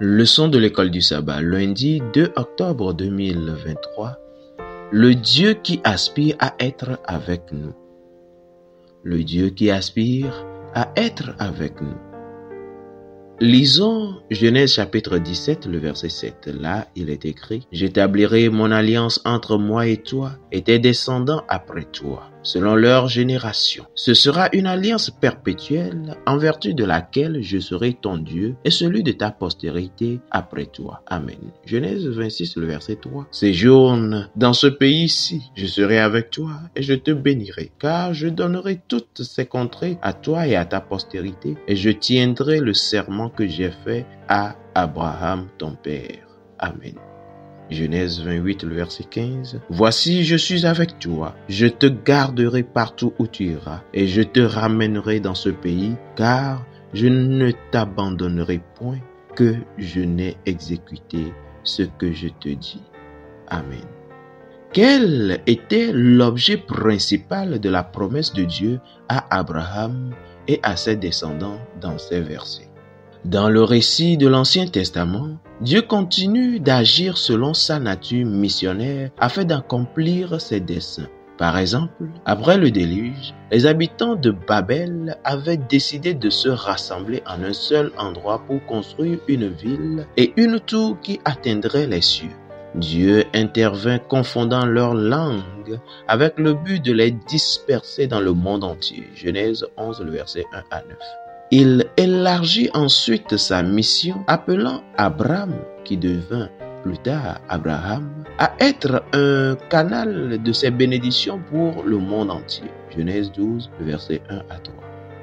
Leçon de l'école du sabbat, lundi 2 octobre 2023. Le Dieu qui aspire à être avec nous. Le Dieu qui aspire à être avec nous. Lisons Genèse chapitre 17, le verset 7. Là, il est écrit: « J'établirai mon alliance entre moi et toi et tes descendants après toi, selon leur génération. Ce sera une alliance perpétuelle en vertu de laquelle je serai ton Dieu et celui de ta postérité après toi. » Amen. Genèse 26, le verset 3. Séjourne dans ce pays-ci, je serai avec toi et je te bénirai, car je donnerai toutes ces contrées à toi et à ta postérité, et je tiendrai le serment que j'ai fait à Abraham ton père. Amen. Genèse 28, le verset 15. Voici, je suis avec toi, je te garderai partout où tu iras, et je te ramènerai dans ce pays, car je ne t'abandonnerai point, que je n'ai exécuté ce que je te dis. Amen. Quel était l'objet principal de la promesse de Dieu à Abraham et à ses descendants dans ces versets? Dans le récit de l'Ancien Testament, Dieu continue d'agir selon sa nature missionnaire afin d'accomplir ses desseins. Par exemple, après le déluge, les habitants de Babel avaient décidé de se rassembler en un seul endroit pour construire une ville et une tour qui atteindrait les cieux. Dieu intervint confondant leurs langues avec le but de les disperser dans le monde entier. Genèse 11, le verset 1 à 9. Il élargit ensuite sa mission, appelant Abraham, qui devint plus tard Abraham, à être un canal de ses bénédictions pour le monde entier. Genèse 12, verset 1 à 3.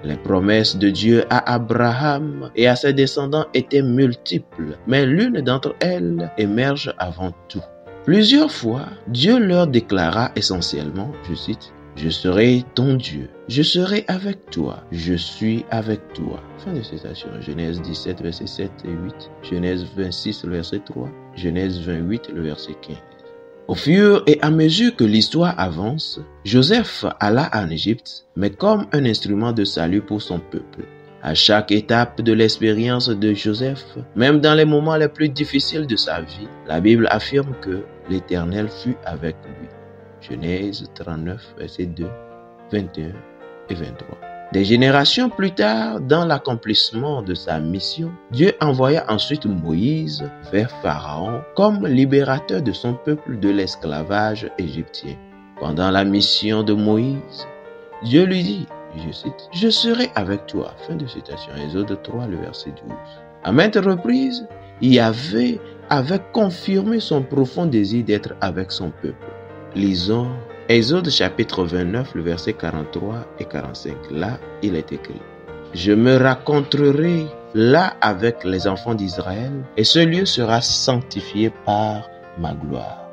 Les promesses de Dieu à Abraham et à ses descendants étaient multiples, mais l'une d'entre elles émerge avant tout. Plusieurs fois, Dieu leur déclara essentiellement, je cite, « Je serai ton Dieu, je serai avec toi, je suis avec toi. » Fin de citation. Genèse 17, verset 7 et 8, Genèse 26, le verset 3, Genèse 28, le verset 15. Au fur et à mesure que l'histoire avance, Joseph alla en Égypte, mais comme un instrument de salut pour son peuple. À chaque étape de l'expérience de Joseph, même dans les moments les plus difficiles de sa vie, la Bible affirme que l'Éternel fut avec lui. Genèse 39, versets 2, 21 et 23. Des générations plus tard, dans l'accomplissement de sa mission, Dieu envoya ensuite Moïse vers Pharaon comme libérateur de son peuple de l'esclavage égyptien. Pendant la mission de Moïse, Dieu lui dit, je cite, « Je serai avec toi. » Fin de citation. Exode 3, le verset 12. À maintes reprises, Yahvé avait confirmé son profond désir d'être avec son peuple. Lisons Exode chapitre 29, le verset 43 et 45. Là, il est écrit: « Je me rencontrerai là avec les enfants d'Israël, et ce lieu sera sanctifié par ma gloire. »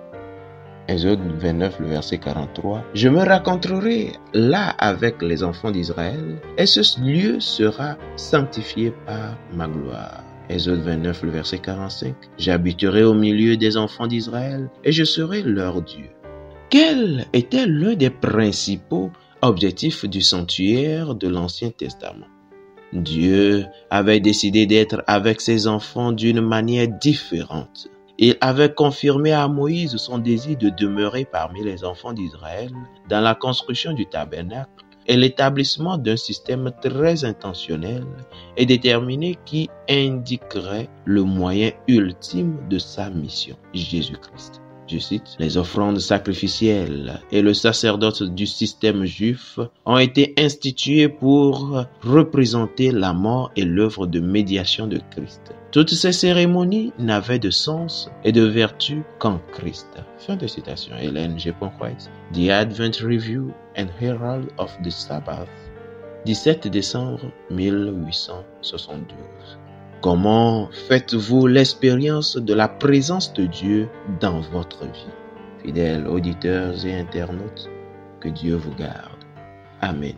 Exode 29, le verset 43. « Je me rencontrerai là avec les enfants d'Israël, et ce lieu sera sanctifié par ma gloire. » Exode 29, le verset 45. « J'habiterai au milieu des enfants d'Israël, et je serai leur Dieu. » Quel était l'un des principaux objectifs du sanctuaire de l'Ancien Testament? Dieu avait décidé d'être avec ses enfants d'une manière différente. Il avait confirmé à Moïse son désir de demeurer parmi les enfants d'Israël dans la construction du tabernacle et l'établissement d'un système très intentionnel et déterminé qui indiquerait le moyen ultime de sa mission, Jésus-Christ. Je cite, « Les offrandes sacrificielles et le sacerdoce du système juif ont été institués pour représenter la mort et l'œuvre de médiation de Christ. Toutes ces cérémonies n'avaient de sens et de vertu qu'en Christ. » Fin de citation. Ellen G. White, The Advent Review and Herald of the Sabbath, 17 décembre 1872. Comment faites-vous l'expérience de la présence de Dieu dans votre vie? Fidèles auditeurs et internautes, que Dieu vous garde. Amen.